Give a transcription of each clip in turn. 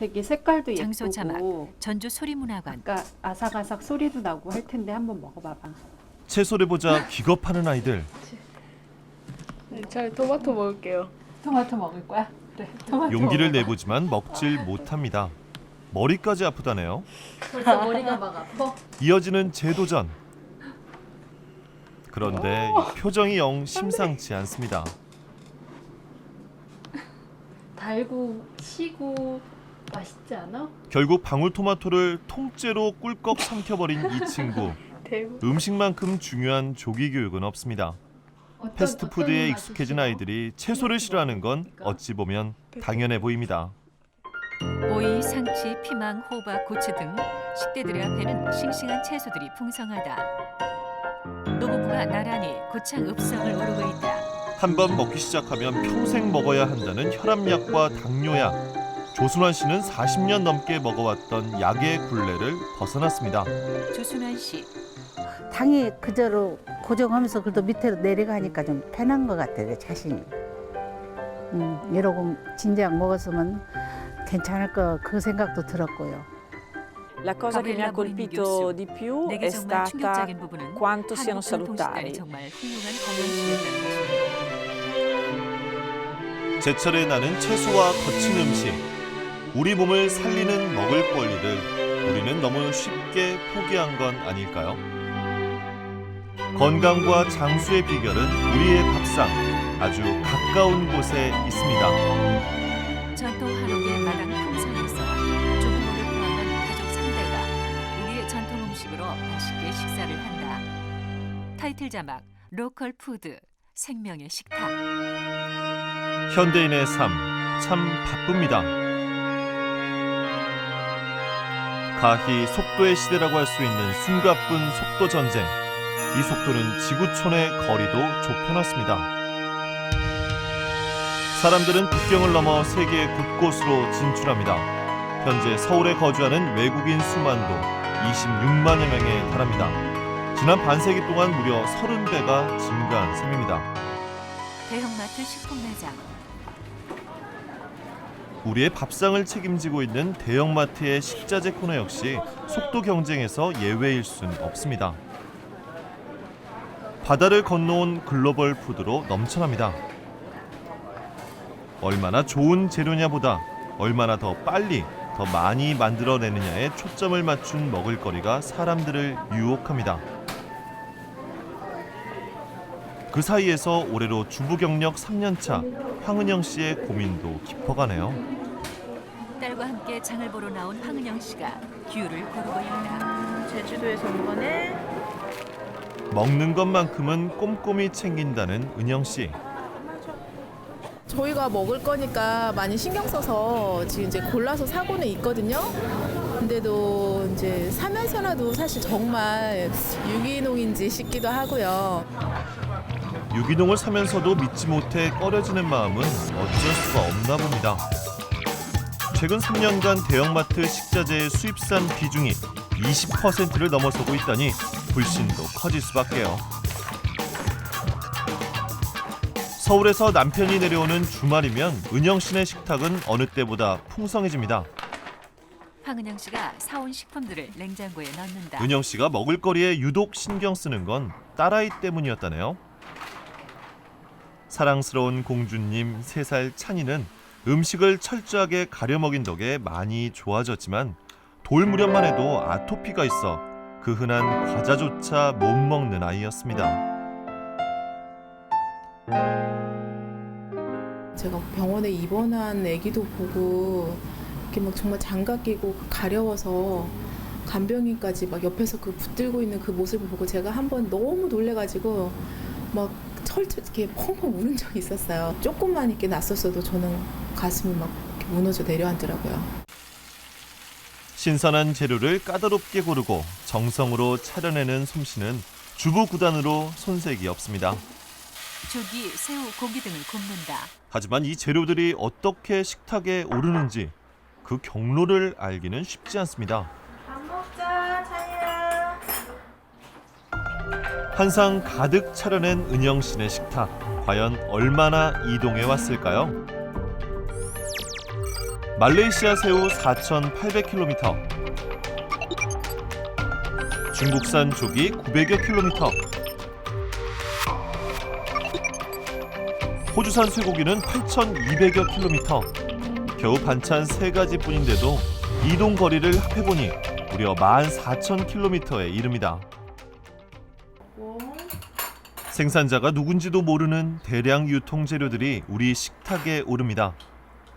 되게 색깔도 장소 자막, 예쁘고 전주 소리문화관. 아까 아삭아삭 소리도 나고 할 텐데 한번 먹어봐봐. 채소를 보자 기겁하는 아이들. 저 토마토 먹을게요. 토마토 먹을 거야? 그래. 토마토 용기를 먹어봐. 내보지만 먹질 못합니다. 머리까지 아프다네요. 벌써 머리가 막 아파. 이어지는 재도전. 그런데 이 표정이 영 심상치 않습니다. 달고 시고 맛있지 않아? 결국 방울토마토를 통째로 꿀꺽 삼켜버린 이 친구. 대구. 음식만큼 중요한 조기 교육은 없습니다. 패스트푸드에 익숙해진 아이들이 채소를 싫어하는 건 어찌 보면 당연해 보입니다. 오이, 상치, 피망, 호박, 고추 등 식대들의 앞에는 싱싱한 채소들이 풍성하다. 노부부가 나란히 고창 읍성을 오르고 있다. 한 번 먹기 시작하면 평생 먹어야 한다는 혈압약과 당뇨약. 조순환 씨는 40년 넘게 먹어왔던 약의 굴레를 벗어났습니다. 조순환 씨, 당이 그대로 고정하면서 그래도 밑으로 내려가니까 좀 편한 것 같아요, 내 자신이. 이러고 진작 먹었으면 괜찮을 거 그 생각도 들었고요. La cosa che mi ha colpito di più 내게 è 정말 stata 충격적인 부분은 quanto siano 한국 전통식단이 salutari. 정말 훌륭한 건강식이었다는 것입니다. 제철에 나는 채소와 거친 음식. 우리 몸을 살리는 먹을 권리를 우리는 너무 쉽게 포기한 건 아닐까요? 건강과 장수의 비결은 우리의 밥상, 아주 가까운 곳에 있습니다. 전통 한옥의 마당 풍상에서 조부모를 포함한 가족 3대가 우리의 전통 음식으로 맛있게 식사를 한다. 타이틀 자막, 로컬 푸드, 생명의 식탁. 현대인의 삶, 참 바쁩니다. 가히 속도의 시대라고 할 수 있는 숨가쁜 속도 전쟁. 이 속도는 지구촌의 거리도 좁혀놨습니다. 사람들은 국경을 넘어 세계 곳곳으로 진출합니다. 현재 서울에 거주하는 외국인 수만도 26만여 명에 달합니다. 지난 반세기 동안 무려 30배가 증가한 셈입니다. 대형마트 식품 매장. 우리의 밥상을 책임지고 있는 대형마트의 식자재 코너 역시 속도 경쟁에서 예외일 순 없습니다. 바다를 건너온 글로벌 푸드로 넘쳐납니다. 얼마나 좋은 재료냐보다 얼마나 더 빨리, 더 많이 만들어내느냐에 초점을 맞춘 먹을거리가 사람들을 유혹합니다. 그 사이에서 올해로 주부 경력 3년차 황은영 씨의 고민도 깊어가네요. 딸과 함께 장을 보러 나온 황은영 씨가 귤을 고르고 있다. 제주도에서 온 거네. 먹는 것만큼은 꼼꼼히 챙긴다는 은영 씨. 저희가 먹을 거니까 많이 신경 써서 지금 이제 골라서 사고는 있거든요. 근데도 이제 사면서라도 사실 정말 유기농인지 싶기도 하고요. 유기농을 사면서도 믿지 못해 꺼려지는 마음은 어쩔 수가 없나 봅니다. 최근 3년간 대형마트 식자재의 수입산 비중이 20%를 넘어서고 있다니 불신도 커질 수밖에요. 서울에서 남편이 내려오는 주말이면 은영 씨네 식탁은 어느 때보다 풍성해집니다. 황은영 씨가 사온 식품들을 냉장고에 넣는다. 은영 씨가 먹을거리에 유독 신경 쓰는 건 딸아이 때문이었다네요. 사랑스러운 공주님 3살 찬이는 음식을 철저하게 가려 먹인 덕에 많이 좋아졌지만 돌 무렵만 해도 아토피가 있어 그 흔한 과자조차 못 먹는 아이였습니다. 제가 병원에 입원한 아기도 보고 이렇게 막 정말 장갑 끼고 가려워서 간병인까지 막 옆에서 그 붙들고 있는 그 모습을 보고 제가 한번 너무 놀래가지고 막 이렇게 펑펑 우는 적이 있었어요. 조금만 이렇게 났었어도 저는 가슴이 막 이렇게 무너져 내려앉더라고요. 신선한 재료를 까다롭게 고르고 정성으로 차려내는 솜씨는 주부 구단으로 손색이 없습니다. 조기, 새우, 고기 등을 굽는다. 하지만 이 재료들이 어떻게 식탁에 오르는지 그 경로를 알기는 쉽지 않습니다. 밥 먹자, 차이야. 한상 가득 차려낸 은영 씨네 식탁. 과연 얼마나 이동해 왔을까요? 말레이시아 새우 4,800km, 중국산 조기 900여 km, 호주산 쇠고기는 8,200여 km. 겨우 반찬 3가지뿐인데도 이동 거리를 합해보니 무려 14,000km에 이릅니다. 생산자가 누군지도 모르는 대량 유통 재료들이 우리 식탁에 오릅니다.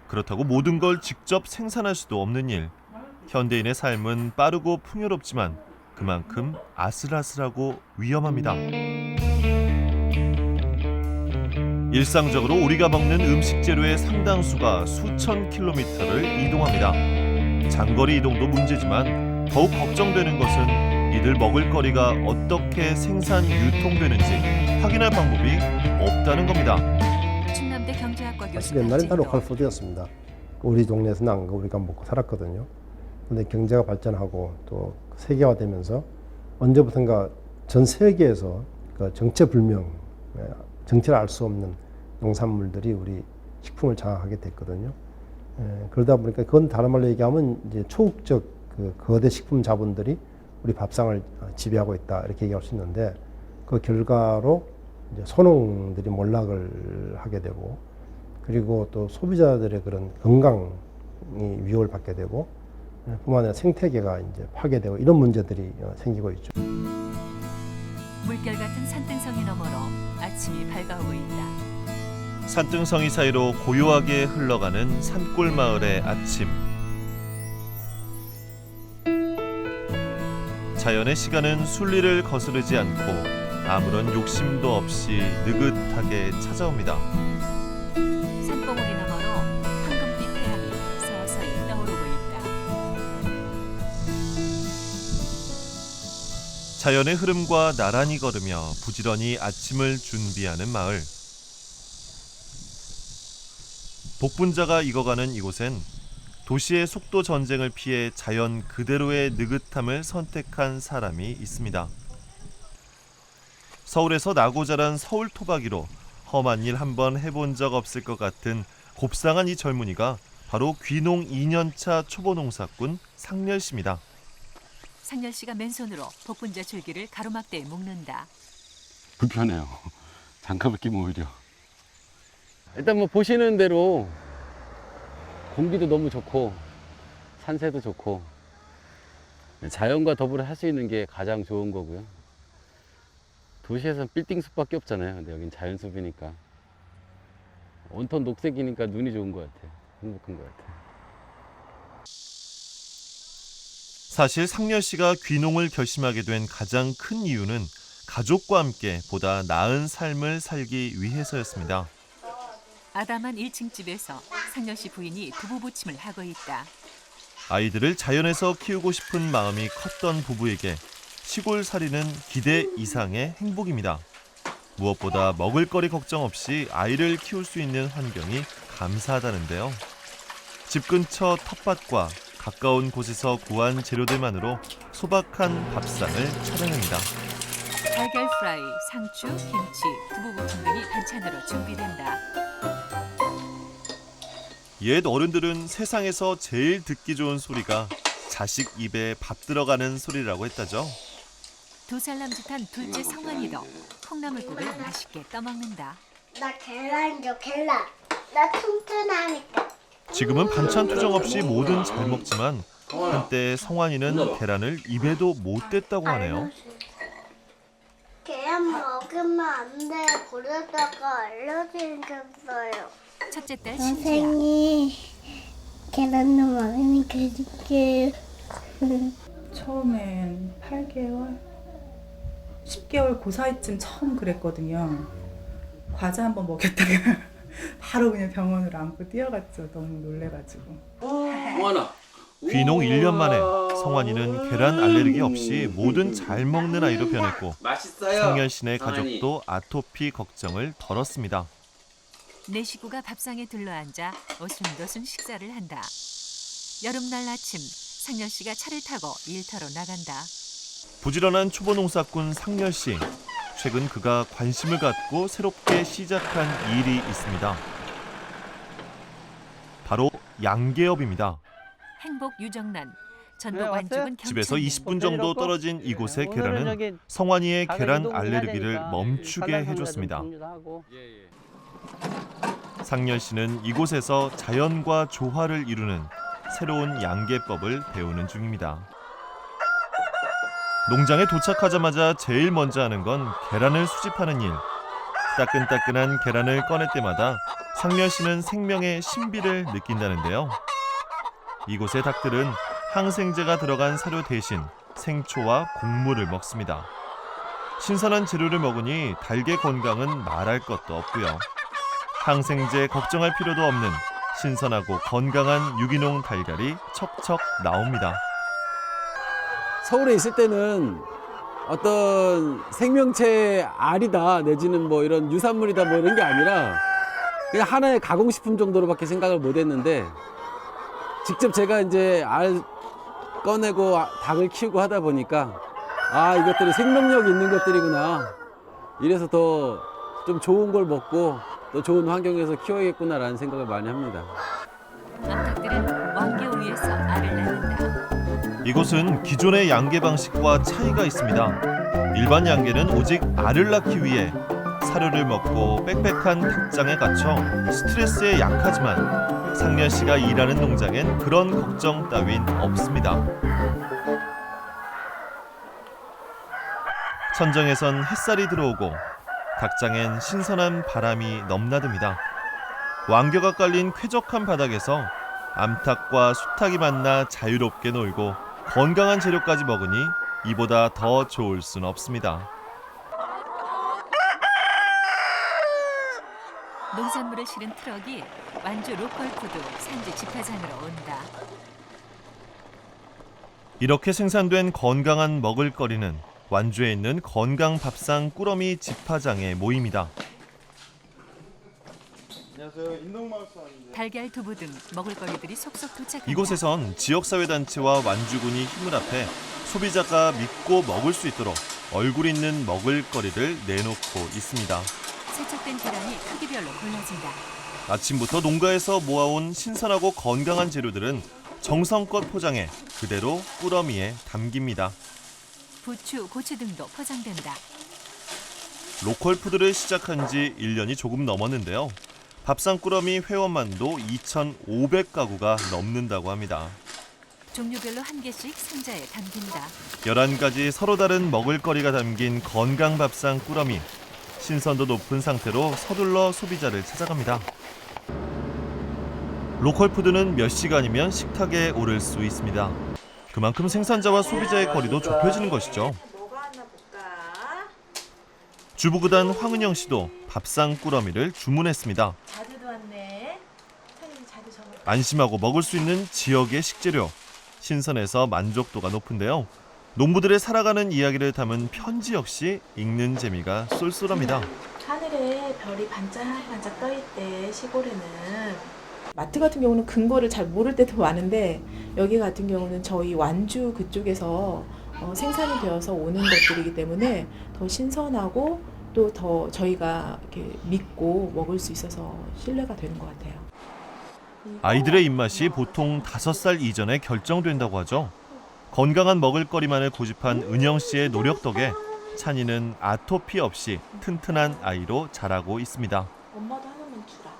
그렇다고 모든 걸 직접 생산할 수도 없는 일. 현대인의 삶은 빠르고 풍요롭지만 그만큼 아슬아슬하고 위험합니다. 일상적으로 우리가 먹는 음식 재료의 상당수가 수천 킬로미터를 이동합니다. 장거리 이동도 문제지만 더욱 걱정되는 것은 이들 먹을 거리가 어떻게 생산 유통되는지 확인할 방법이 없다는 겁니다. 충남대 경제학과 교수 사실 옛날엔 다 로컬 푸드였습니다. 우리 동네에서 난 거 우리가 먹고 살았거든요. 그런데 경제가 발전하고 또 세계화되면서 언제부턴가 전 세계에서 그 정체불명, 정체를 알 수 없는 농산물들이 우리 식품을 장악하게 됐거든요. 그러다 보니까 그건 다른 말로 얘기하면 이제 초국적 그 거대 식품 자본들이 우리 밥상을 지배하고 있다 이렇게 얘기할 수 있는데 그 결과로 이제 소농들이 몰락을 하게 되고 그리고 또 소비자들의 그런 건강이 위협을 받게 되고 뿐만 아니라 생태계가 이제 파괴되고 이런 문제들이 생기고 있죠. 물결 같은 산등성이 너머로 아침이 밝아오고 있다. 산등성이 사이로 고요하게 흘러가는 산골 마을의 아침. 자연의 시간은 순리를 거스르지 않고 아무런 욕심도 없이 느긋하게 찾아옵니다. 산봉우리 너머로 황금빛 태양이 서서히 떠오르고 있다. 자연의 흐름과 나란히 걸으며 부지런히 아침을 준비하는 마을. 복분자가 익어가는 이곳엔 도시의 속도 전쟁을 피해 자연 그대로의 느긋함을 선택한 사람이 있습니다. 서울에서 나고 자란 서울 토박이로 험한 일 한번 해본 적 없을 것 같은 곱상한 이 젊은이가 바로 귀농 2년차 초보농사꾼 상렬 씨입니다. 상렬 씨가 맨손으로 복분자 줄기를 가로막대에 묶는다. 불편해요. 장갑을 끼면 오히려. 일단 뭐 보시는 대로 공기도 너무 좋고 산세도 좋고 자연과 더불어 할 수 있는 게 가장 좋은 거고요. 도시에서는 빌딩 숲밖에 없잖아요. 근데 여긴 자연 숲이니까 온통 녹색이니까 눈이 좋은 것 같아요. 행복한 것 같아요. 사실 상렬 씨가 귀농을 결심하게 된 가장 큰 이유는 가족과 함께 보다 나은 삶을 살기 위해서였습니다. 아담한 1층 집에서 상렬 씨 부인이 두부 부침을 하고 있다. 아이들을 자연에서 키우고 싶은 마음이 컸던 부부에게 시골살이는 기대 이상의 행복입니다. 무엇보다 먹을거리 걱정 없이 아이를 키울 수 있는 환경이 감사하다는데요. 집 근처 텃밭과 가까운 곳에서 구한 재료들만으로 소박한 밥상을 차려냅니다. 달걀 프라이, 상추, 김치, 두부 부침 등이 반찬으로 준비된다. 옛 어른들은 세상에서 제일 듣기 좋은 소리가 자식 입에 밥 들어가는 소리라고 했다죠. 2살 남짓한 둘째 성환이도 콩나물국을 맛있게 떠먹는다. 나 계란 줘, 계란. 나 튼튼하니까. 지금은 반찬 투정 없이 뭐든 잘 먹지만 한때 성환이는 계란을 입에도 못 댔다고 하네요. 계란 먹으면 안 돼. 그러다가 알러지 생겼어요. 첫째 딸 신지야. 선생님, 계란을 먹으니까 해줄게요. 처음엔 8개월, 10개월 그 사이쯤 처음 그랬거든요. 과자 한번 먹였다가 바로 그냥 병원으로 안고 뛰어갔죠. 너무 놀래가지고. 귀농 1년 만에 성환이는 계란 알레르기 없이 뭐든 잘 먹는 아이로 변했고 상렬 씨네 가족도 아토피 걱정을 덜었습니다. 내 식구가 밥상에 둘러앉아 어순도순 식사를 한다. 여름날 아침 상렬 씨가 차를 타고 일터로 나간다. 부지런한 초보 농사꾼 상렬 씨. 최근 그가 관심을 갖고 새롭게 시작한 일이 있습니다. 바로 양계업입니다. 행복 유정란, 전복 완죽은 집에서 경찰. 20분 정도 떨어진 이곳의 계란은 성환이의 계란 알레르기를 멈추게 해줬습니다. 상렬 씨는 이곳에서 자연과 조화를 이루는 새로운 양계법을 배우는 중입니다. 농장에 도착하자마자 제일 먼저 하는 건 계란을 수집하는 일. 따끈따끈한 계란을 꺼낼 때마다 상렬 씨는 생명의 신비를 느낀다는데요. 이곳의 닭들은 항생제가 들어간 사료 대신 생초와 곡물을 먹습니다. 신선한 재료를 먹으니 닭의 건강은 말할 것도 없고요. 항생제 걱정할 필요도 없는 신선하고 건강한 유기농 달걀이 척척 나옵니다. 서울에 있을 때는 어떤 생명체 알이다 내지는 뭐 이런 유산물이다 뭐 이런 게 아니라 그냥 하나의 가공식품 정도로밖에 생각을 못 했는데 직접 제가 이제 알 꺼내고 닭을 키우고 하다 보니까 아, 이것들이 생명력이 있는 것들이구나. 이래서 더 좀 좋은 걸 먹고 또 좋은 환경에서 키워야겠구나라는 생각을 많이 합니다. 암탉들은 왕겨 위에서 알을 낳는다. 이곳은 기존의 양계 방식과 차이가 있습니다. 일반 양계는 오직 알을 낳기 위해 사료를 먹고 빽빽한 닭장에 갇혀 스트레스에 약하지만 상렬 씨가 일하는 농장엔 그런 걱정 따윈 없습니다. 천정에선 햇살이 들어오고 닭장엔 신선한 바람이 넘나듭니다. 왕겨가 깔린 쾌적한 바닥에서 암탉과 수탉이 만나 자유롭게 놀고 건강한 재료까지 먹으니 이보다 더 좋을 순 없습니다. 농산물을 실은 트럭이 완주 로컬푸드 산지 집화장으로 온다. 이렇게 생산된 건강한 먹을거리는 완주에 있는 건강밥상 꾸러미 집화장에 모입니다. 안녕하세요. 인동마을사인데. 달걀, 두부 등 먹을거리들이 속속 도착한다. 이곳에선 지역사회단체와 완주군이 힘을 합해 소비자가 믿고 먹을 수 있도록 얼굴 있는 먹을거리를 내놓고 있습니다. 세척된 계란이 크기별로 골라진다. 아침부터 농가에서 모아온 신선하고 건강한 재료들은 정성껏 포장해 그대로 꾸러미에 담깁니다. 부추, 고추 등도 포장된다. 로컬푸드를 시작한 지 1년이 조금 넘었는데요. 밥상 꾸러미 회원만도 2,500가구가 넘는다고 합니다. 종류별로 한 개씩 상자에 담긴다. 11가지 서로 다른 먹을거리가 담긴 건강 밥상 꾸러미. 신선도 높은 상태로 서둘러 소비자를 찾아갑니다. 로컬푸드는 몇 시간이면 식탁에 오를 수 있습니다. 그만큼 생산자와 소비자의 거리도 좁혀지는 것이죠. 주부구단 황은영 씨도 밥상 꾸러미를 주문했습니다. 자주도 왔네. 자주 적어. 안심하고 먹을 수 있는 지역의 식재료. 신선해서 만족도가 높은데요. 농부들의 살아가는 이야기를 담은 편지 역시 읽는 재미가 쏠쏠합니다. 하늘에 별이 반짝반짝 떠 있대. 시골에는 마트 같은 경우는 근거를 잘 모를 때도 많은데 여기 같은 경우는 저희 완주 그쪽에서 생산이 되어서 오는 것들이기 때문에 더 신선하고 또 더 저희가 이렇게 믿고 먹을 수 있어서 신뢰가 되는 것 같아요. 아이들의 입맛이 보통 5살 이전에 결정된다고 하죠. 건강한 먹을거리만을 고집한 은영 씨의 노력 덕에 찬이는 아토피 없이 튼튼한 아이로 자라고 있습니다. 엄마도 하나만 주라.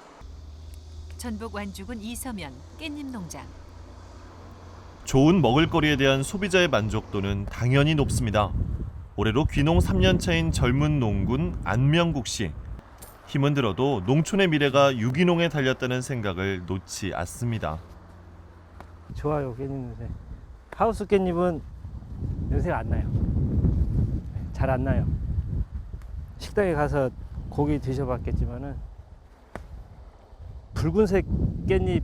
전북 완주군 이서면 깻잎 농장. 좋은 먹을거리에 대한 소비자의 만족도는 당연히 높습니다. 올해로 귀농 3년 차인 젊은 농군 안명국 씨. 힘은 들어도 농촌의 미래가 유기농에 달렸다는 생각을 놓지 않습니다. 좋아요, 깻잎 냄새. 하우스 깻잎은 냄새가 안 나요. 잘 안 나요. 식당에 가서 고기 드셔봤겠지만은 붉은색 깻잎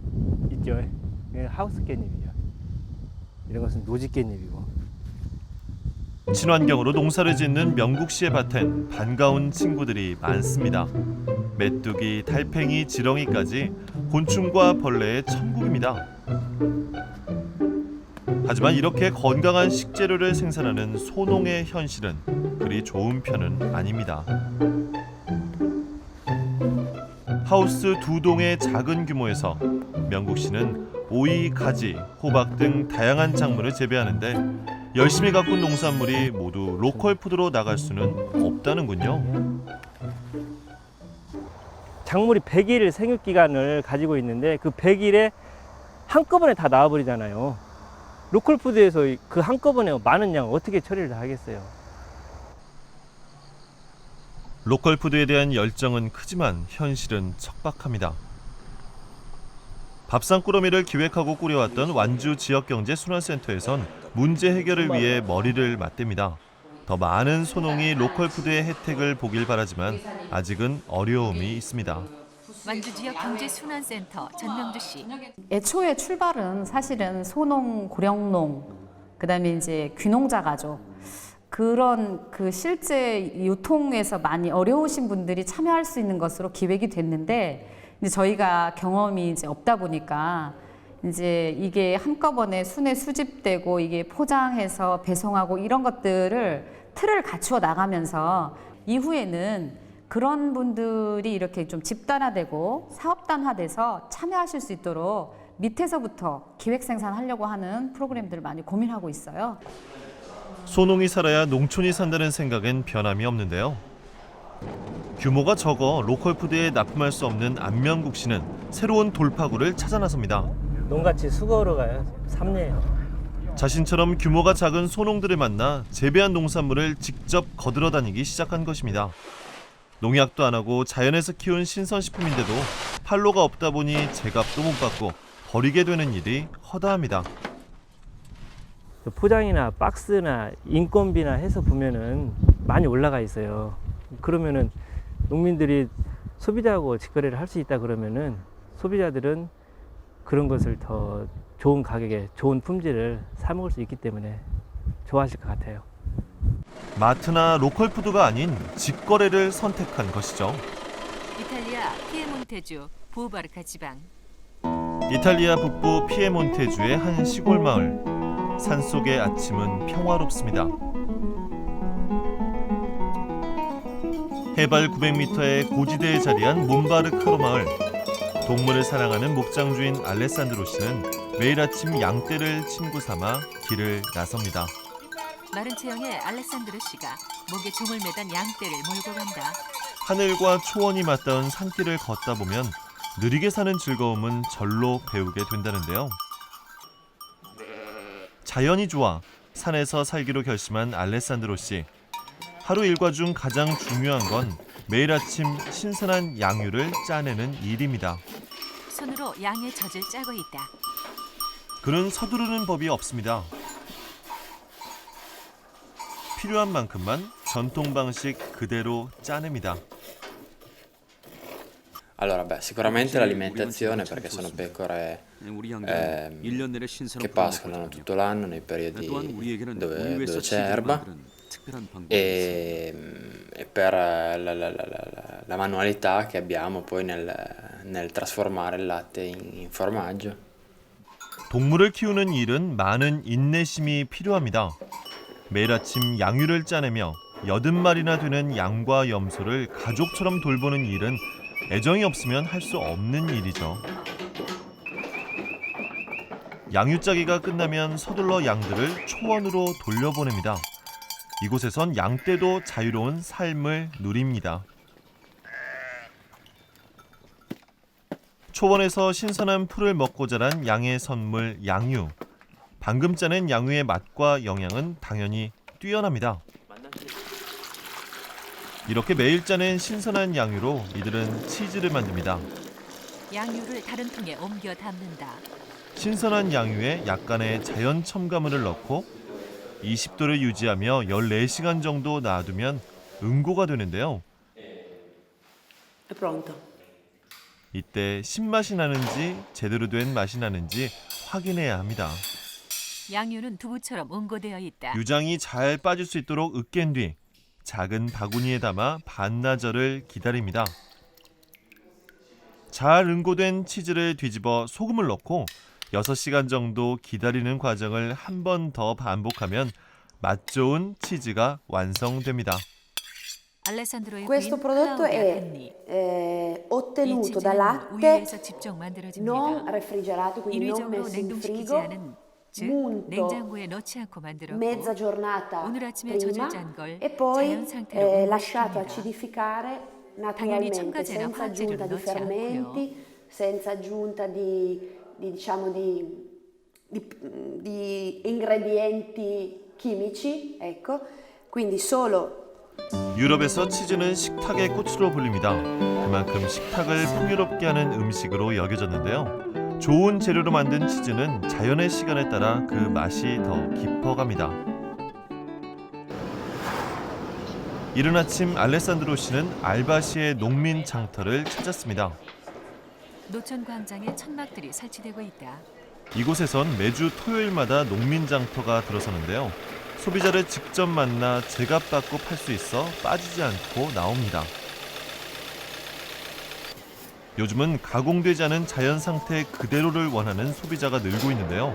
있죠. 하우스 깻잎이죠. 이런 것은 노지 깻잎이고. 친환경으로 농사를 짓는 명국 씨의 밭엔 반가운 친구들이 많습니다. 메뚜기, 달팽이, 지렁이까지 곤충과 벌레의 천국입니다. 하지만 이렇게 건강한 식재료를 생산하는 소농의 현실은 그리 좋은 편은 아닙니다. 하우스 2동의 작은 규모에서 안명국 씨는 오이, 가지, 호박 등 다양한 작물을 재배하는데 열심히 가꾼 농산물이 모두 로컬 푸드로 나갈 수는 없다는군요. 작물이 100일 생육 기간을 가지고 있는데 그 100일에 한꺼번에 다 나와버리잖아요. 로컬 푸드에서 그 한꺼번에 많은 양을 어떻게 처리를 다 하겠어요. 로컬 푸드에 대한 열정은 크지만 현실은 척박합니다. 밥상꾸러미를 기획하고 꾸려왔던 완주 지역경제순환센터에선 문제 해결을 위해 머리를 맞댑니다. 더 많은 소농이 로컬 푸드의 혜택을 보길 바라지만 아직은 어려움이 있습니다. 완주 지역 경제순환센터 전명주 씨. 애초에 출발은 사실은 소농, 고령농, 그다음에 이제 귀농자 가족 그런 그 실제 유통에서 많이 어려우신 분들이 참여할 수 있는 것으로 기획이 됐는데 이제 저희가 경험이 이제 없다 보니까 이제 이게 한꺼번에 순회 수집되고 이게 포장해서 배송하고 이런 것들을 틀을 갖추어 나가면서 이후에는 그런 분들이 이렇게 좀 집단화되고 사업단화돼서 참여하실 수 있도록 밑에서부터 기획 생산하려고 하는 프로그램들을 많이 고민하고 있어요. 소농이 살아야 농촌이 산다는 생각엔 변함이 없는데요. 규모가 적어 로컬 푸드에 납품할 수 없는 안명국 씨는 새로운 돌파구를 찾아 나섭니다. 농가치 수거로 가요. 삼례예요. 자신처럼 규모가 작은 소농들을 만나 재배한 농산물을 직접 거들어 다니기 시작한 것입니다. 농약도 안 하고 자연에서 키운 신선식품인데도 판로가 없다 보니 제값도 못 받고 버리게 되는 일이 허다합니다. 포장이나 박스나 인건비나 해서 보면은 많이 올라가 있어요. 그러면은 농민들이 소비자하고 직거래를 할 수 있다 그러면은 소비자들은 그런 것을 더 좋은 가격에 좋은 품질을 사 먹을 수 있기 때문에 좋아하실 것 같아요. 마트나 로컬 푸드가 아닌 직거래를 선택한 것이죠. 이탈리아 피에몬테주 보바르카 지방. 이탈리아 북부 피에몬테주의 한 시골 마을. 산속의 아침은 평화롭습니다. 해발 900m의 고지대에 자리한 몬바르카로 마을. 동물을 사랑하는 목장주인 알레산드로 씨는 매일 아침 양떼를 친구 삼아 길을 나섭니다. 마른 체형의 알레산드로 씨가 목에 종을 매단 양떼를 몰고 간다. 하늘과 초원이 맞닿은 산길을 걷다 보면 느리게 사는 즐거움은 절로 배우게 된다는데요. 자연이 좋아 산에서 살기로 결심한 알레산드로 씨. 하루 일과 중 가장 중요한 건 매일 아침 신선한 양유를 짜내는 일입니다. 손으로 양의 젖을 짜고 있다. 그는 서두르는 법이 없습니다. 필요한 만큼만 전통 방식 그대로 짜냅니다. Allora, beh, sicuramente l'alimentazione perché sono pecore che pascolano tutto l'anno nei periodi dove c'è erba e per la manualità che abbiamo poi nel trasformare il latte in formaggio. 동물을 키우는 일은 많은 인내심이 필요합니다. 매일 아침 양유를 짜내며 80마리나 되는 양과 염소를 가족처럼 돌보는 일은 애정이 없으면 할 수 없는 일이죠. 양유 짜기가 끝나면 서둘러 양들을 초원으로 돌려보냅니다. 이곳에선 양떼도 자유로운 삶을 누립니다. 초원에서 신선한 풀을 먹고 자란 양의 선물 양유. 방금 짜낸 양유의 맛과 영양은 당연히 뛰어납니다. 이렇게 매일 짜낸 신선한 양유로 이들은 치즈를 만듭니다. 양유를 다른 통에 옮겨 담는다. 신선한 양유에 약간의 자연 첨가물을 넣고 20도를 유지하며 14시간 정도 놔두면 응고가 되는데요. 이때 신맛이 나는지 제대로 된 맛이 나는지 확인해야 합니다. 양유는 두부처럼 응고되어 있다. 유장이 잘 빠질 수 있도록 으깬 뒤 작은 바구니에 담아 반나절을 기다립니다. 잘 응고된 치즈를 뒤집어 소금을 넣고 6시간 정도 기다리는 과정을 한 번 더 반복하면 맛 좋은 치즈가 완성됩니다. 알레산드로의 Questo 부인 prodotto 클라우디아 è 헨리. ottenuto da 치즈는 latte 우유에서 직접 만들어집니다. non refrigerato, quindi non 인위적으로 messo in 냉동시키지 frigo, 않은 즉 munto 냉장고에 넣지 않고 만들었고 mezza giornata 오늘 아침에 prima 젖을 짠 걸 e poi 자연 상태로 lasciato 온수시킵니다. acidificare 당연히 naturalmente, 첨가제나 senza 화학제를 aggiunta di 넣지 않고요. fermenti, senza aggiunta di ingredienti chimici, ecco, quindi solo 유럽에서 치즈는 식탁의 꽃으로 불립니다. 그만큼 식탁을 풍요롭게 하는 음식으로 여겨졌는데요. 좋은 재료로 만든 치즈는 자연의 시간에 따라 그 맛이 더 깊어갑니다. 이른 아침 알레산드로 씨는 알바시의 농민 장터를 찾았습니다. 노천 광장에 천막들이 설치되고 있다. 이곳에선 매주 토요일마다 농민 장터가 들어서는데요. 소비자를 직접 만나 제값받고 팔 수 있어 빠지지 않고 나옵니다. 요즘은 가공되지 않은 자연 상태 그대로를 원하는 소비자가 늘고 있는데요.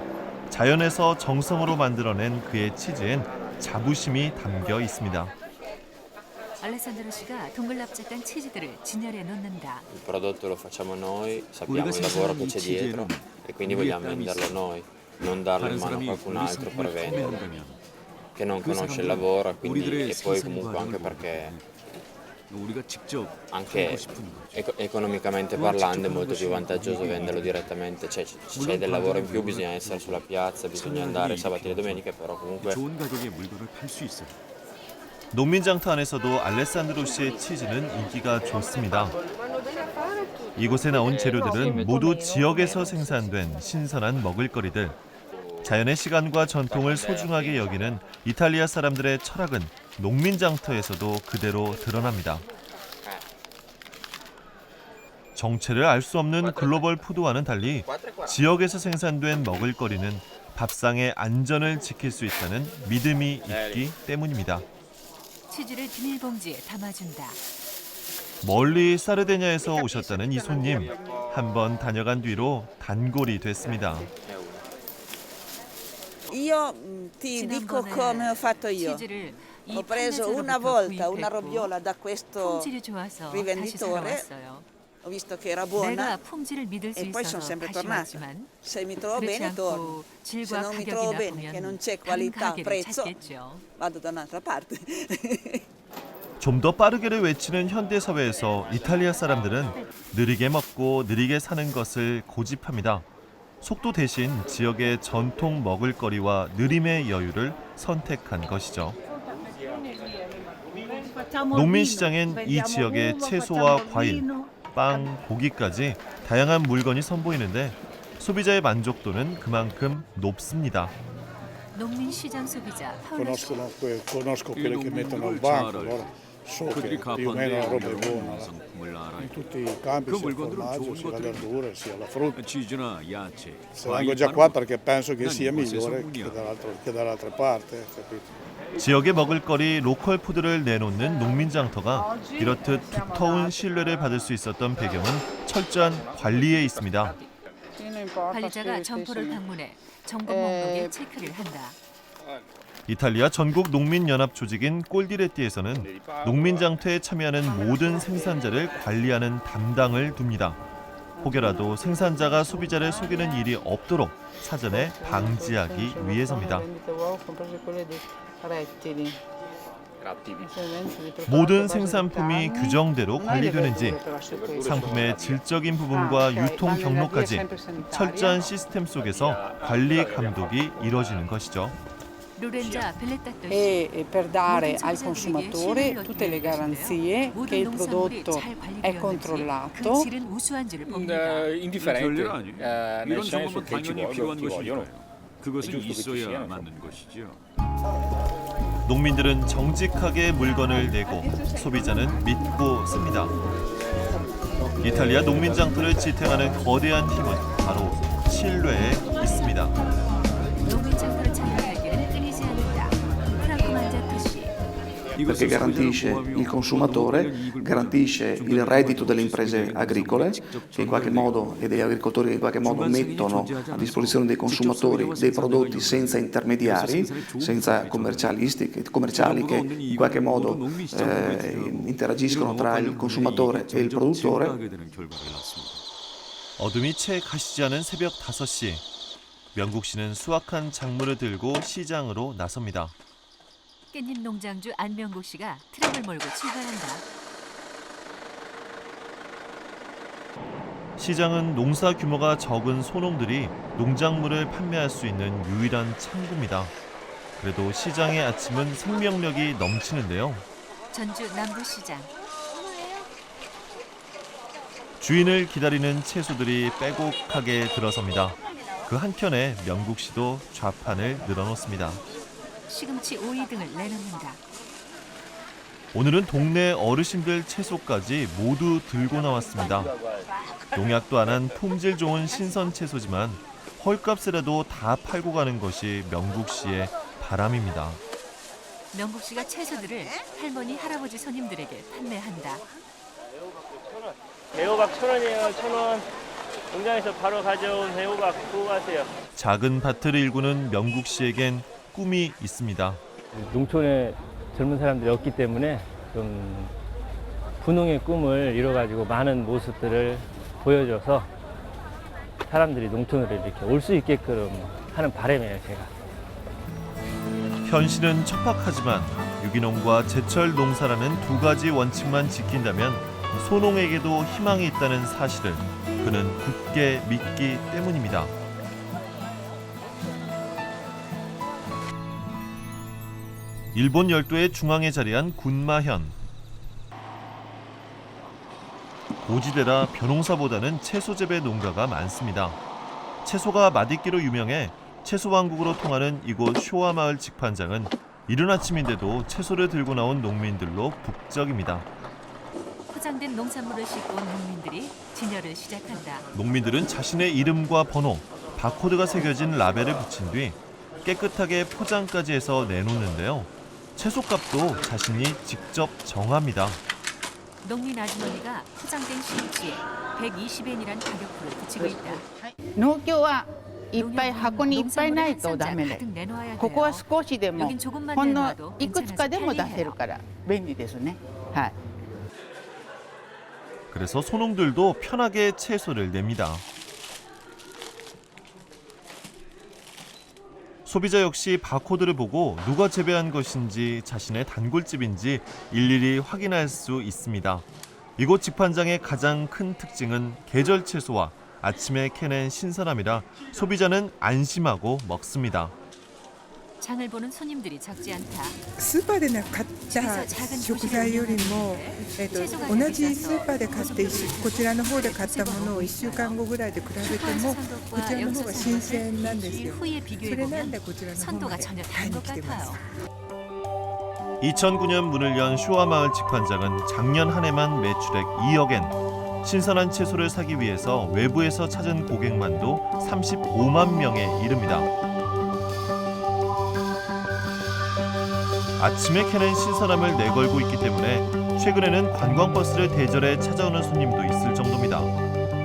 자연에서 정성으로 만들어낸 그의 치즈엔 자부심이 담겨 있습니다. 알레산드로 씨가 동글납작한 치즈들을 진열해 놓는다. Il prodotto lo facciamo noi, sappiamo il lavoro che c'è dietro e quindi vogliamo venderlo noi, non darlo in mano a qualcun altro per venderlo. Che non conosce il lavoro quindi, e poi comunque anche perché anche economicamente parlando è molto più vantaggioso venderlo direttamente, c'è del lavoro in più, bisogna essere sulla piazza, bisogna andare sabati e domeniche, però comunque 농민 장터 안에서도 알레산드로 씨의 치즈는 인기가 좋습니다. 이곳에 나온 재료들은 모두 지역에서 생산된 신선한 먹을거리들. 자연의 시간과 전통을 소중하게 여기는 이탈리아 사람들의 철학은 농민 장터에서도 그대로 드러납니다. 정체를 알 수 없는 글로벌 푸드와는 달리 지역에서 생산된 먹을거리는 밥상의 안전을 지킬 수 있다는 믿음이 있기 때문입니다. 치즈를 비닐봉지에 담아준다. 멀리 사르데냐에서 오셨다는 이 손님, 한번 다녀간 뒤로 단골이 됐습니다. Io ti dico come ho fatto io. Ho preso una volta una roviola da questo rivenditore, ho visto che era buona e poi sono sempre tornata. Se mi trovo bene torno, se non mi trovo bene, che non c'è qualità, prezzo, vado da un'altra parte. 좀 더 빠르게를 외치는 현대 사회에서 이탈리아 사람들은 느리게 먹고 느리게 사는 것을 고집합니다. 속도 대신 지역의 전통 먹을거리와 느림의 여유를 선택한 것이죠. 농민시장엔 이 지역의 채소와 과일, 빵, 고기까지 다양한 물건이 선보이는데 소비자의 만족도는 그만큼 높습니다. 농민시장 소비자 파울로 씨. Conosco quelli che mettono al banco, allora so che più o meno la roba è buona. In tutti i campi sia il formaggio, sia la verdura, sia la frutta. Se vengo già qua perché penso che sia migliore che dall'altra parte, capito? 지역의 먹을거리 로컬 푸드를 내놓는 농민 장터가 이렇듯 두터운 신뢰를 받을 수 있었던 배경은 철저한 관리에 있습니다. 관리자가 점포를 방문해 점검 목록에 체크를 한다. 이탈리아 전국 농민연합 조직인 꼴디레띠에서는 농민 장터에 참여하는 모든 생산자를 관리하는 담당을 둡니다. 혹여라도 생산자가 소비자를 속이는 일이 없도록 사전에 방지하기 위해서입니다. 모든 생산품이 규정대로 관리되는지 상품의 질적인 부분과 유통 경로까지 철저한 시스템 속에서 관리 감독이 이루어지는 것이죠. E per dare al consumatore tutte le garanzie che il prodotto è controllato. indifferente, nel senso che ci vogliono. 그것은 있어야 맞는 것이죠. 농민들은 정직하게 물건을 내고 소비자는 믿고 씁니다. 이탈리아 농민 장터를 지탱하는 거대한 힘은 바로 신뢰에 있습니다. 농민 장터를 참여할 길은 끊이지 않는다. 프랑코 만자토 씨. perché garantisce il consumatore, garantisce il reddito delle imprese agricole che in qualche modo, e degli agricoltori che in qualche modo mettono a disposizione dei consumatori dei prodotti senza intermediari, senza commerciali che in qualche modo interagiscono tra il consumatore e il produttore. 어둠이 채 가시지 않은 새벽 5시. 명국 씨는 수확한 작물을 들고 시장으로 나섭니다. 깻잎 농장주 안명국 씨가 트럭을 몰고 출발한다. 시장은 농사 규모가 적은 소농들이 농작물을 판매할 수 있는 유일한 창구입니다. 그래도 시장의 아침은 생명력이 넘치는데요. 전주 남부시장. 주인을 기다리는 채소들이 빼곡하게 들어섭니다. 그 한켠에 명국 씨도 좌판을 늘어놓습니다. 시금치, 오이 등을 내놓는다. 오늘은 동네 어르신들 채소까지 모두 들고 나왔습니다. 농약도 안 한 품질 좋은 신선 채소지만 헐값이라도 다 팔고 가는 것이 명국 씨의 바람입니다. 명국 씨가 채소들을 할머니, 할아버지 손님들에게 판매한다. 애호박 1,000원이에요. 1,000원. 농장에서 바로 가져온 애호박 구워 가세요. 작은 밭을 일구는 명국 씨에겐 꿈이 있습니다. 농촌에 젊은 사람들이 없기 때문에 좀 분홍의 꿈을 이뤄가지고 많은 모습들을 보여줘서 사람들이 농촌으로 이렇게 올 수 있게끔 하는 바람이에요, 제가. 현실은 척박하지만 유기농과 제철 농사라는 두 가지 원칙만 지킨다면 소농에게도 희망이 있다는 사실을 그는 굳게 믿기 때문입니다. 일본 열도의 중앙에 자리한 군마현. 고지대라 벼농사보다는 채소 재배 농가가 많습니다. 채소가 맛있기로 유명해 채소왕국으로 통하는 이곳 쇼와마을 직판장은 이른 아침인데도 채소를 들고 나온 농민들로 북적입니다. 포장된 농산물을 싣고 온 농민들이 진열을 시작한다. 농민들은 자신의 이름과 번호, 바코드가 새겨진 라벨을 붙인 뒤 깨끗하게 포장까지 해서 내놓는데요. 채소값도 자신이 직접 정합니다. 농민 아주머니가 포장된 시금치에 120엔이란 가격표를 붙이고 있다. 農協はいっぱい箱にいっぱいないとダメで、ここは少しでもほんのいくつかでも出せるから便利ですね。はい。 그래서 소농들도 편하게 채소를 냅니다. 소비자 역시 바코드를 보고 누가 재배한 것인지 자신의 단골집인지 일일이 확인할 수 있습니다. 이곳 직판장의 가장 큰 특징은 계절 채소와 아침에 캐낸 신선함이라 소비자는 안심하고 먹습니다. 장을 보는 손님들이 적지 않다. スーパーで買った食材よりも、同じスーパーで買ってこちらの方で買ったものを1週間後ぐらいで比べてもこちらの方が新鮮なんですよ。それなんでこちらの方まで買いに来てます。 2009년 문을 연 쇼와마을 직판장은 작년 한 해만 매출액 2억엔, 신선한 채소를 사기 위해서 외부에서 찾은 고객만도 35만 명에 이릅니다. 아침에 캐낸 신선함을 내걸고 있기 때문에 최근에는 관광버스를 대절해 찾아오는 손님도 있을 정도입니다.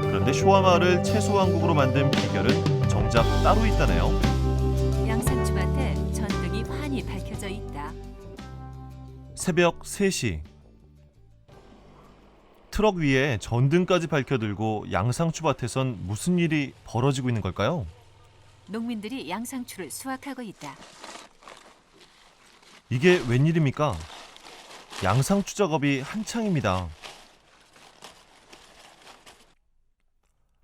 그런데 쇼와마을을 채소왕국으로 만든 비결은 정작 따로 있다네요. 양상추밭에 전등이 환히 밝혀져 있다. 새벽 3시. 트럭 위에 전등까지 밝혀들고 양상추밭에선 무슨 일이 벌어지고 있는 걸까요? 농민들이 양상추를 수확하고 있다. 이게 웬일입니까? 양상추 작업이 한창입니다.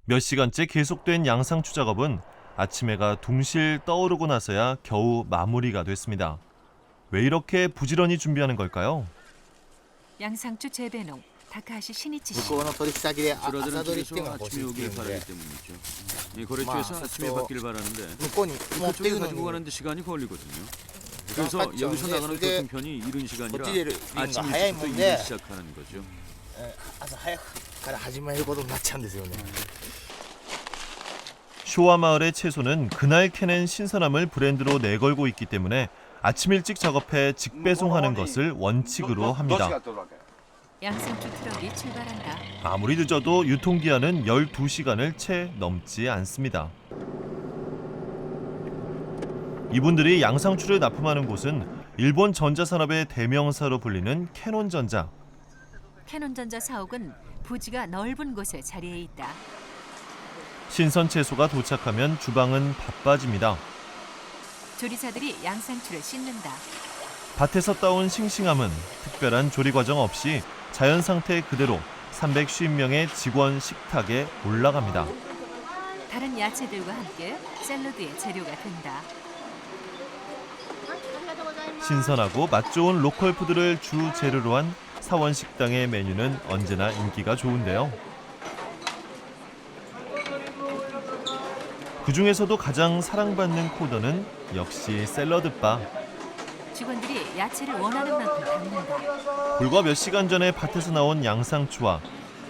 몇 시간째 계속된 양상추 작업은 아침 해가 둥실 떠오르고 나서야 겨우 마무리가 됐습니다. 왜 이렇게 부지런히 준비하는 걸까요? 양상추 재배농 다카하시 시니치 씨. 向こうの取引先で朝取りっていうのが欲しいっていうんで、거래처에서 아침에 받기를 바라는데 向こうに持ってい 그쪽에 くの 가지고 に 가는데 시간이 걸리거든요. 그래서 여기서 나가는 교통편이 이른 시간이라 아침 일찍부터 일을 시작하는 거죠. 朝早くから始めることになっちゃうんですよね。 쇼와마을의 채소는 그날 캐낸 신선함을 브랜드로 내걸고 있기 때문에 아침 일찍 작업해 직배송하는 것을 원칙으로 합니다. 양상추 트럭이 출발한다. 아무리 늦어도 유통기한은 12시간을 채 넘지 않습니다. 이분들이 양상추를 납품하는 곳은 일본 전자산업의 대명사로 불리는 캐논전자. 캐논전자 사옥은 부지가 넓은 곳에 자리해 있다. 신선 채소가 도착하면 주방은 바빠집니다. 조리사들이 양상추를 씻는다. 밭에서 따온 싱싱함은 특별한 조리 과정 없이 자연 상태 그대로 350명의 직원 식탁에 올라갑니다. 다른 야채들과 함께 샐러드의 재료가 된다. 신선하고 맛 좋은 로컬 푸드를 주 재료로 한 사원 식당의 메뉴는 언제나 인기가 좋은데요. 그 중에서도 가장 사랑받는 코너는 역시 샐러드바. 직원들이 야채를 원하는 만큼 담는다. 불과 몇 시간 전에 밭에서 나온 양상추와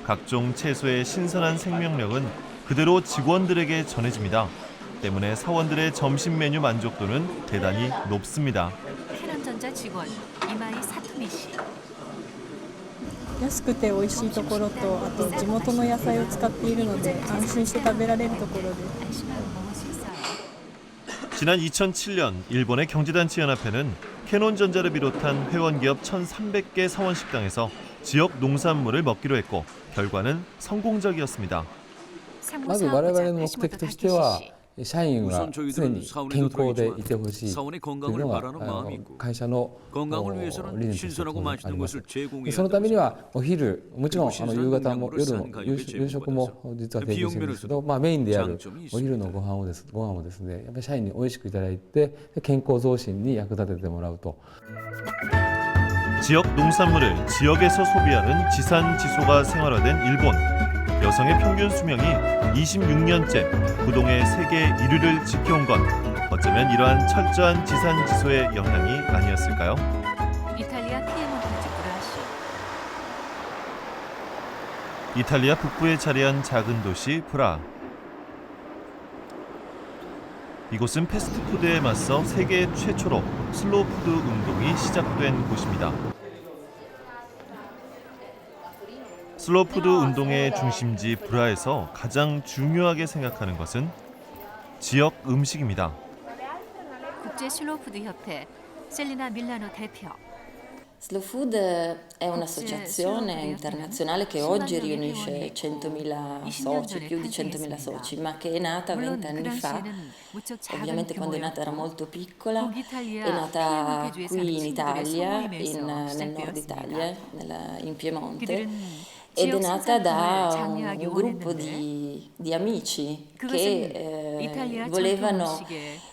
각종 채소의 신선한 생명력은 그대로 직원들에게 전해집니다. 때문에 사원들의 점심 메뉴 만족도는 대단히 높습니다. 캐논전자 직원 이마이 사토미 씨. 安くて美味しいところと、あと地元の野菜を使っているので安心して食べられるところです。 지난 2007년 일본의 경제단체연합회는 캐논전자를 비롯한 회원기업 1,300개 사원식당에서 지역 농산물을 먹기로 했고 결과는 성공적이었습니다. まず我々の目的としては社員は常に健康でいてほしいというのが会社の理念としてあります。そのためにはお昼、もちろん夕方も夜の夕食も実は提供してるんですけど、メインであるお昼のご飯をですね、やっぱり社員に美味しくいただいて健康増進に役立ててもらうと。 지역 농산물을 지역에서 소비하는 지산 지소가 생활화된 일본. 여성의 평균 수명이 26년째 부동의 세계 1위를 지켜온 건 어쩌면 이러한 철저한 지산 지소의 영향이 아니었을까요? 이탈리아 피에몬테주 브라시. 이탈리아 북부에 자리한 작은 도시 브라. 이곳은 패스트푸드에 맞서 세계 최초로 슬로우푸드 운동이 시작된 곳입니다. 슬로우푸드 운동의 중심지 브라에서 가장 중요하게 생각하는 것은 지역 음식입니다. 국제 슬로우푸드 협회 셀리나 밀라노 대표. Slow Food è un'associazione internazionale che oggi riunisce 100.000 soci, più di 100.000 soci, ma che è nata 20 anni fa. Ovviamente quando è nata era molto piccola, è nata qui in Italia, nel nord Italia, in Piemonte, ed è nata da un gruppo di amici che volevano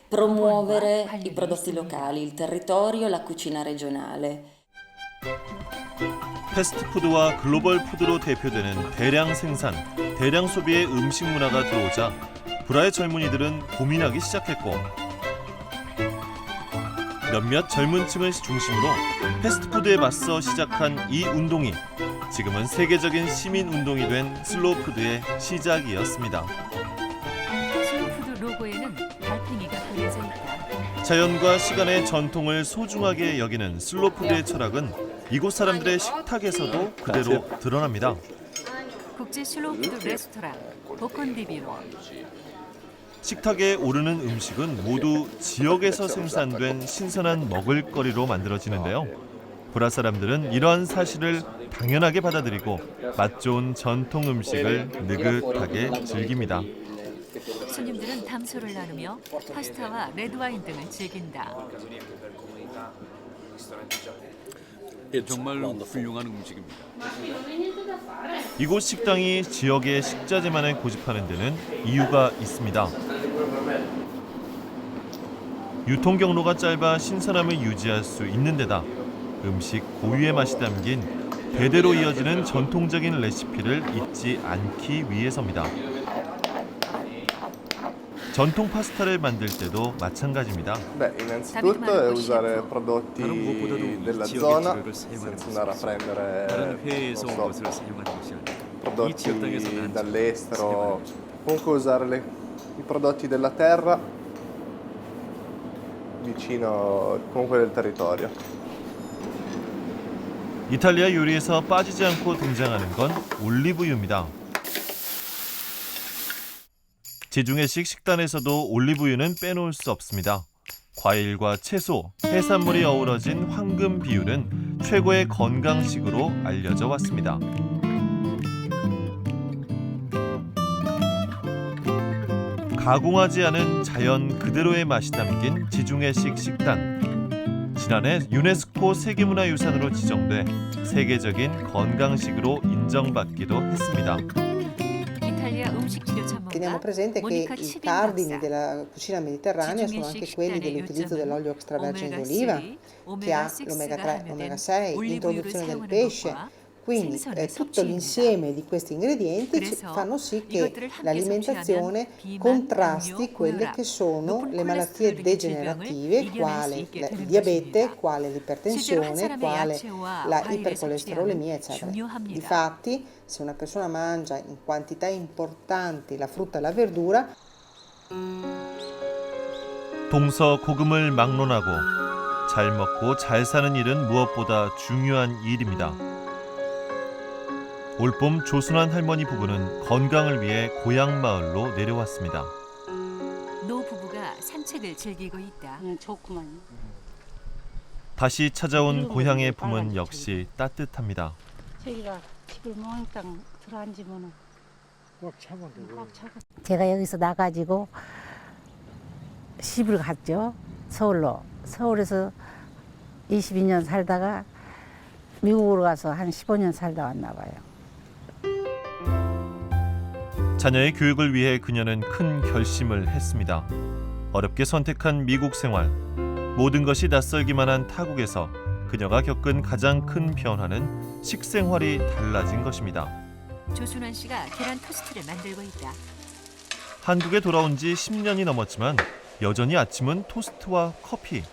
promuovere i prodotti locali, il territorio, la cucina regionale. 패스트푸드와 글로벌 푸드로 대표되는 대량 생산, 대량 소비의 음식 문화가 들어오자 브라의 젊은이들은 고민하기 시작했고 몇몇 젊은 층을 중심으로 패스트푸드에 맞서 시작한 이 운동이 지금은 세계적인 시민 운동이 된 슬로우푸드의 시작이었습니다. 슬로우푸드 로고에는 달팽이가 그려져 있다. 자연과 시간의 전통을 소중하게 여기는 슬로우푸드의 철학은 이곳 사람들의 식탁에서도 그대로 드러납니다. 국제 슬로우푸드 레스토랑 보컨디비로. 식탁에 오르는 음식은 모두 지역에서 생산된 신선한 먹을거리로 만들어지는데요. 브라 사람들은 이러한 사실을 당연하게 받아들이고 맛 좋은 전통 음식을 느긋하게 즐깁니다. 손님들은 담소를 나누며 파스타와 레드와인 등을 즐긴다. 정말 훌륭한 음식입니다. 이곳 식당이 지역의 식자재만을 고집하는 데는 이유가 있습니다. 유통 경로가 짧아 신선함을 유지할 수 있는 데다 음식 고유의 맛이 담긴 대대로 이어지는 전통적인 레시피를 잊지 않기 위해서입니다. 전통 파스타를 만들 때도 마찬가지입니다. Innanzitutto è usare prodotti della zona senza andare a prendere prodotti dall'estero, comunque usare i prodotti della terra vicino comunque del territorio. 이탈리아 요리에서 빠지지 않고 등장하는 건 올리브유입니다. 지중해식 식단에서도 올리브유는 빼놓을 수 없습니다. 과일과 채소, 해산물이 어우러진 황금 비율은 최고의 건강식으로 알려져 왔습니다. 가공하지 않은 자연 그대로의 맛이 담긴 지중해식 식단. 지난해 유네스코 세계문화유산으로 지정돼 세계적인 건강식으로 인정받기도 했습니다. 이탈리아 음식 치료 전문가 Teniamo presente che i cardini della cucina mediterranea sono anche quelli dell'utilizzo dell'olio extravergine d'oliva, che ha l'omega 3, l'omega 6, l'introduzione del pesce. Quindi tutto l'insieme di questi ingredienti fanno sì che l'alimentazione contrasti quelle che sono le malattie degenerative, quale il diabete, quale l'ipertensione, quale la ipercolesterolemia, eccetera. Difatti, se una persona mangia in quantità importanti la frutta e la verdura, 동서고금을 막론하고 잘 먹고 잘 사는 일은 무엇보다 중요한 일입니다. 올봄 조순환 할머니 부부는 건강을 위해 고향 마을로 내려왔습니다. 노 부부가 산책을 즐기고 있다. 좋구만. 다시 찾아온 고향의 품은 역시 따뜻합니다. 저희가 집을 몽땅 들어앉으면 꽉 차고. 제가 여기서 나가지고 시집을 갔죠. 서울로. 서울에서 22년 살다가 미국으로 가서 한 15년 살다 왔나 봐요. 자녀의 교육을 위해 그녀는 큰 결심을 했습니다. 어렵게 선택한 미국 생활. 모든 것이 낯설기만 한 타국에서 그녀가 겪은 가장 큰 변화는 식생활이 달라진 것입니다. 조순환 씨가 계란 토스트를 만들고 있다. 한국에 돌아온 지 10년이 넘었지만 여전히 아침은 토스트와 커피.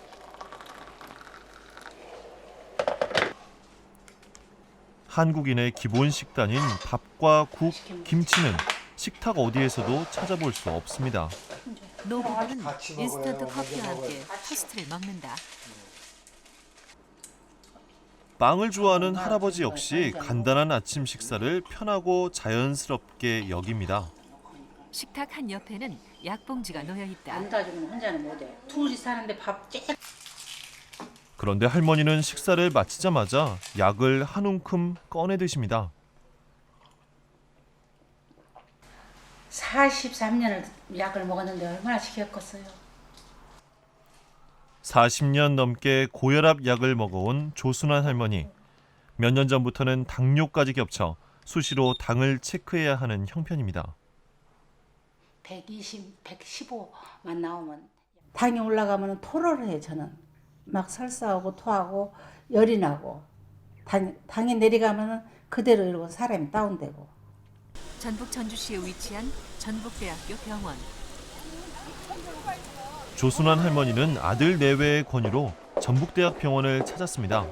한국인의 기본 식단인 밥과 국, 김치는 식탁 어디에서도 찾아볼 수 없습니다. 노 부부는 인스턴트 커피와 함께 토스트를 먹는다. 빵을 좋아하는 할아버지 역시 간단한 아침 식사를 편하고 자연스럽게 여깁니다. 식탁 한 옆에는 약봉지가 놓여 있다. 안 따주면 혼자는 못해. 둘이 사는데 밥 쬐. 그런데 할머니는 식사를 마치자마자 약을 한 움큼 꺼내 드십니다. 43년을 약을 먹었는데 얼마나 지겹겠어요. 40년 넘게 고혈압 약을 먹어온 조순환 할머니. 몇 년 전부터는 당뇨까지 겹쳐 수시로 당을 체크해야 하는 형편입니다. 120, 115만 나오면 당이 올라가면 토를 해요. 저는 막 설사하고 토하고 열이 나고 당이 내려가면 그대로 이러고 사람이 다운되고. 전북 전주시에 위치한 전북대학교 병원. 조순환 할머니는 아들 내외의 권유로 전북대학 병원을 찾았습니다.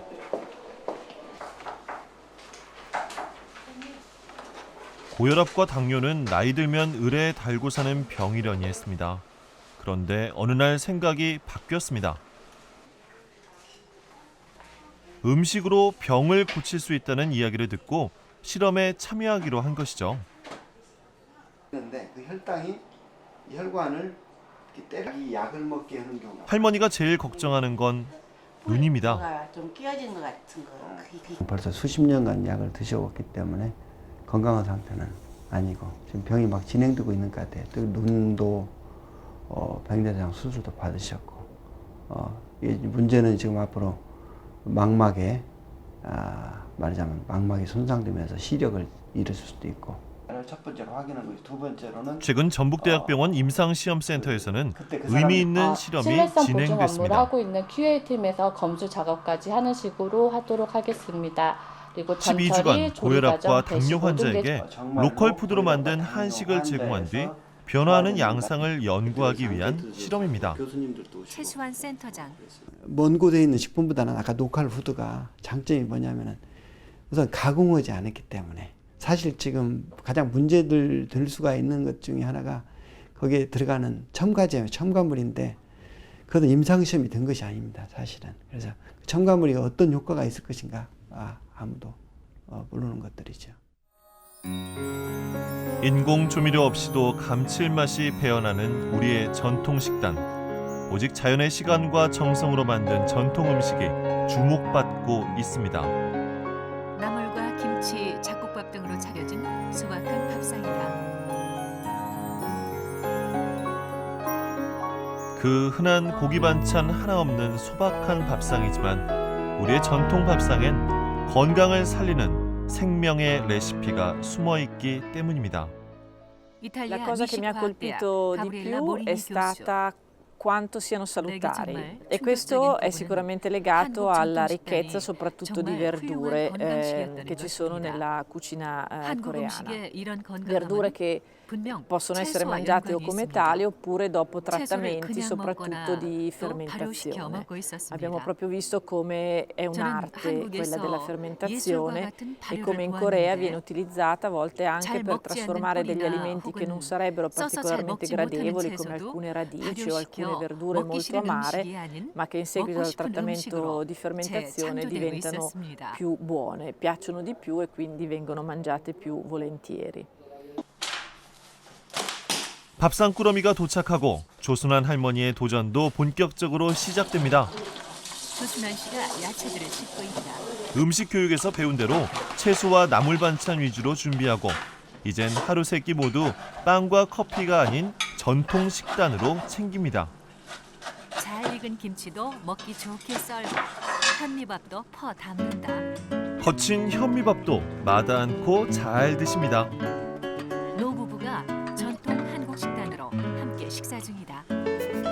고혈압과 당뇨는 나이 들면 을에 달고 사는 병이려니 했습니다. 그런데 어느 날 생각이 바뀌었습니다. 음식으로 병을 고칠 수 있다는 이야기를 듣고 실험에 참여하기로 한 것이죠. 그런데 그 혈당이 이 혈관을 때려 이 약을 먹게 하는 경우가. 할머니가 제일 걱정하는 건 눈입니다. 좀 끼어진 것 같은 거. 벌써 수십 년간 약을 드셔왔기 때문에 건강한 상태는 아니고 지금 병이 막 진행되고 있는 것 같아요. 또 눈도 백내장 수술도 받으셨고 이 문제는 지금 앞으로 망막에 말하자면 망막이 손상되면서 시력을 잃을 수도 있고. 첫 번째로 확인한 거고 두 번째로는 최근 전북대학병원 임상시험센터에서는 의미 있는 실험이 신뢰성 보증 업무를 진행됐습니다. 하고 있는 QA팀에서 검수 작업까지 하는 식으로 하도록 하겠습니다. 그리고 12주간 고혈압과 당뇨 환자에게 로컬 푸드로 만든 한식을 제공한 뒤 변화하는 양상을 연구하기 위한 실험입니다. 최수환 센터장. 먼 곳에 있는 식품보다는 아까 로컬 푸드가 장점이 뭐냐면은 우선 가공하지 않았기 때문에 사실 지금 가장 문제들 될 수가 있는 것 중에 하나가 거기에 들어가는 첨가제예요. 첨가물인데 그것은 임상시험이 된 것이 아닙니다, 사실은. 그래서 첨가물이 어떤 효과가 있을 것인가 아무도 모르는 것들이죠. 인공 조미료 없이도 감칠맛이 배어나는 우리의 전통 식단. 오직 자연의 시간과 정성으로 만든 전통 음식이 주목받고 있습니다. 나물과 김치, 잡곡밥 등으로 차려진 소박한 밥상이다. 그 흔한 고기 반찬 하나 없는 소박한 밥상이지만 우리의 전통 밥상엔 건강을 살리는 생명의 레시피가 숨어있기 때문입니다. La cosa che mi ha colpito di più è stata quanto siano salutari e questo è sicuramente legato alla ricchezza soprattutto di verdure che ci sono nella cucina coreana. Verdure che possono essere mangiate o come tali oppure dopo trattamenti soprattutto di fermentazione. Abbiamo proprio visto come è un'arte quella della fermentazione e come in Corea viene utilizzata a volte anche per trasformare degli alimenti che non sarebbero particolarmente gradevoli come alcune radici o alcune verdure molto amare, ma che in seguito al trattamento di fermentazione diventano più buone, piacciono di più e quindi vengono mangiate più volentieri. 밥상꾸러미가 도착하고 조순환 할머니의 도전도 본격적으로 시작됩니다. 조순환 씨가 야채들을 씻고 있다. 음식 교육에서 배운 대로 채소와 나물 반찬 위주로 준비하고 이젠 하루 세 끼 모두 빵과 커피가 아닌 전통 식단으로 챙깁니다. 잘 익은 김치도 먹기 좋게 썰고 현미밥도 퍼 담는다. 거친 현미밥도 마다 않고 잘 드십니다. 노부부가 전통 한국 식단으로 함께 식사 중이다.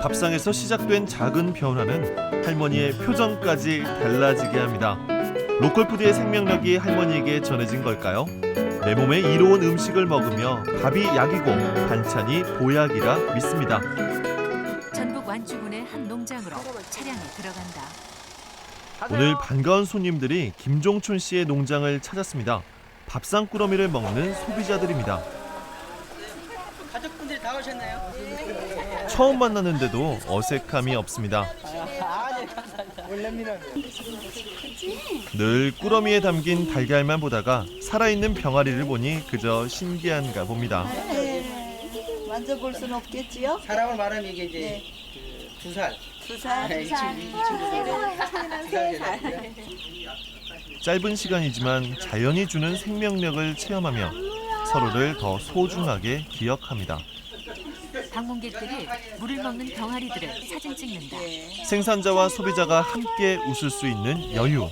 밥상에서 시작된 작은 변화는 할머니의 표정까지 달라지게 합니다. 로컬푸드의 생명력이 할머니에게 전해진 걸까요? 내 몸에 이로운 음식을 먹으며 밥이 약이고 반찬이 보약이라 믿습니다. 전북 완주군의 한 농장으로 차량이 들어간다. 오늘 반가운 손님들이 김종춘 씨의 농장을 찾았습니다. 밥상꾸러미를 먹는 소비자들입니다. 가족분들이 다 오셨나요? 처음 만났는데도 어색함이 없습니다. 늘 꾸러미에 담긴 달걀만 보다가 살아있는 병아리를 보니 그저 신기한가 봅니다. 만져볼 수는 없겠지요? 사람을 말하면 이게 이제 그 2살. 2살? 이 친구들은 짧은 시간이지만 자연이 주는 생명력을 체험하며 서로를 더 소중하게 기억합니다. 방문객들이 물을 먹는 병아리들을 사진 찍는다. 생산자와 소비자가 함께 웃을 수 있는 여유,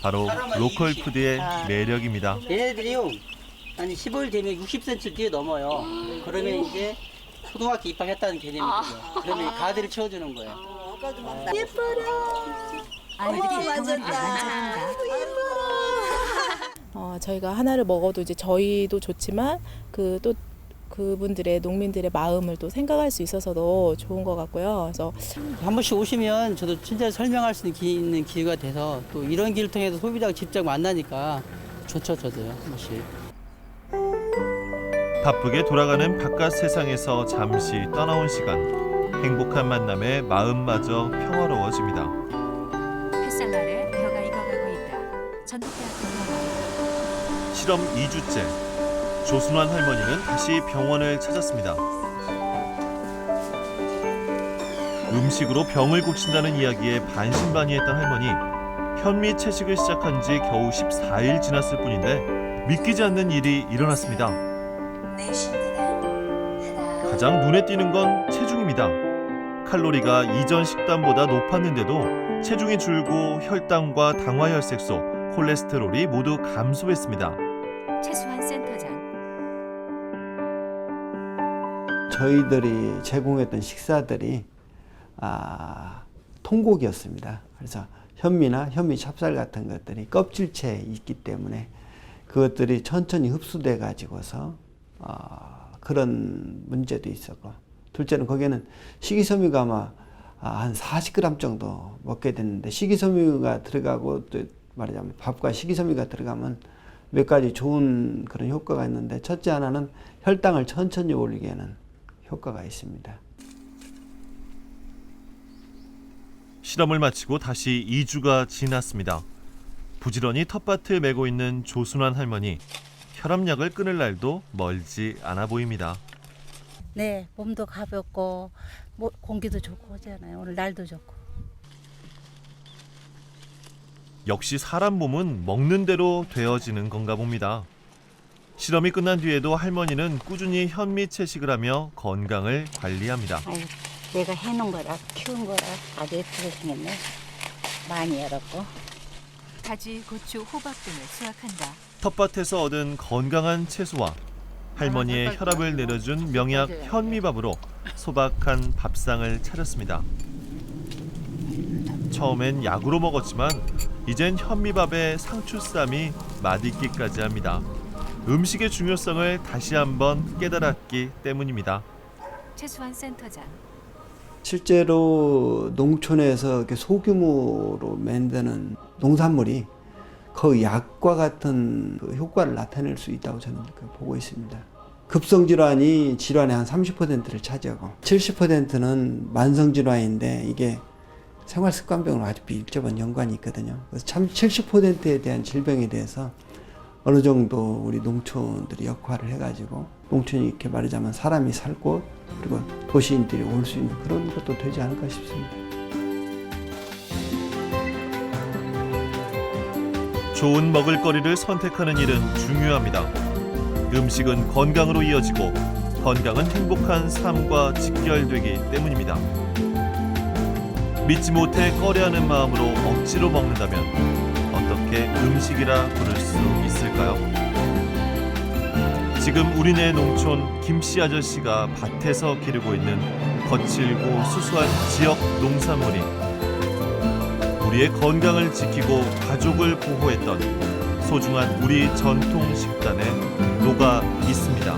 바로 로컬 푸드의 매력입니다. 얘네들이요, 한 15일 되면 60cm 뛰어넘어요. 그러면 이제 초등학교 입학했다는 개념이거든요. 그러면 가드를 채워주는 거예요. 예뻐라. 아이들이 병아리를 만져본다. 저희가 하나를 먹어도 이제 저희도 좋지만 또 그분들의 농민들의 마음을 또 생각할 수 있어서도 좋은 것 같고요. 그래서 한 번씩 오시면 저도 진짜 설명할 수 있는 기회가 돼서 또 이런 길을 통해서 소비자가 직접 만나니까 좋죠, 저도요, 한 번씩. 바쁘게 돌아가는 바깥 세상에서 잠시 떠나온 시간, 행복한 만남에 마음마저 평화로워집니다. 햇살 아래 벼가 익어가고 있다. 전북대학교 병원. 실험 2주째. 조순환 할머니는 다시 병원을 찾았습니다. 음식으로 병을 고친다는 이야기에 반신반의했던 할머니. 현미 채식을 시작한 지 겨우 14일 지났을 뿐인데 믿기지 않는 일이 일어났습니다. 가장 눈에 띄는 건 체중입니다. 칼로리가 이전 식단보다 높았는데도 체중이 줄고 혈당과 당화혈색소, 콜레스테롤이 모두 감소했습니다. 최수환 센터장. 저희들이 제공했던 식사들이 통곡이었습니다. 그래서 현미나 현미 찹쌀 같은 것들이 껍질체에 있기 때문에 그것들이 천천히 흡수돼 가지고서 그런 문제도 있었고, 둘째는 거기에는 식이섬유가 아마 한 40g 정도 먹게 됐는데, 식이섬유가 들어가고 또 말하자면 밥과 식이섬유가 들어가면 몇 가지 좋은 그런 효과가 있는데, 첫째 하나는 혈당을 천천히 올리게 하는 효과가 있습니다. 실험을 마치고 다시 2주가 지났습니다. 부지런히 텃밭을 메고 있는 조순환 할머니. 혈압약을 끊을 날도 멀지 않아 보입니다. 네, 몸도 가볍고 공기도 좋고 하잖아요. 오늘 날도 좋고. 역시 사람 몸은 먹는 대로 되어지는 건가 봅니다. 실험이 끝난 뒤에도 할머니는 꾸준히 현미채식을 하며 건강을 관리합니다. 아유, 내가 해놓은 거라 키운 거라 아주 예쁘게 생겼네. 많이 열었고. 가지, 고추, 호박 등을 수확한다. 텃밭에서 얻은 건강한 채소와 할머니의 혈압을 내려준 명약 현미밥으로 소박한 밥상을 차렸습니다. 처음엔 약으로 먹었지만 이젠 현미밥에 상추쌈이 맛있기까지 합니다. 음식의 중요성을 다시 한번 깨달았기 때문입니다. 최수환 센터장. 실제로 농촌에서 이렇게 소규모로 만드는 농산물이 거의 약과 같은 그 효과를 나타낼 수 있다고 저는 보고 있습니다. 급성질환이 질환의 한 30%를 차지하고 70%는 만성질환인데 이게 생활습관병으로 아주 밀접한 연관이 있거든요. 그래서 참 70%에 대한 질병에 대해서 어느 정도 우리 농촌들이 역할을 해가지고 농촌이 이렇게 말하자면 사람이 살 곳 그리고 도시인들이 올 수 있는 그런 것도 되지 않을까 싶습니다. 좋은 먹을거리를 선택하는 일은 중요합니다. 음식은 건강으로 이어지고 건강은 행복한 삶과 직결되기 때문입니다. 믿지 못해 꺼려하는 마음으로 억지로 먹는다면 어떻게 음식이라 부를 수 있을까요? 지금 우리네 농촌 김씨 아저씨가 밭에서 기르고 있는 거칠고 수수한 지역 농산물이 우리의 건강을 지키고 가족을 보호했던 소중한 우리 전통 식단에 녹아 있습니다.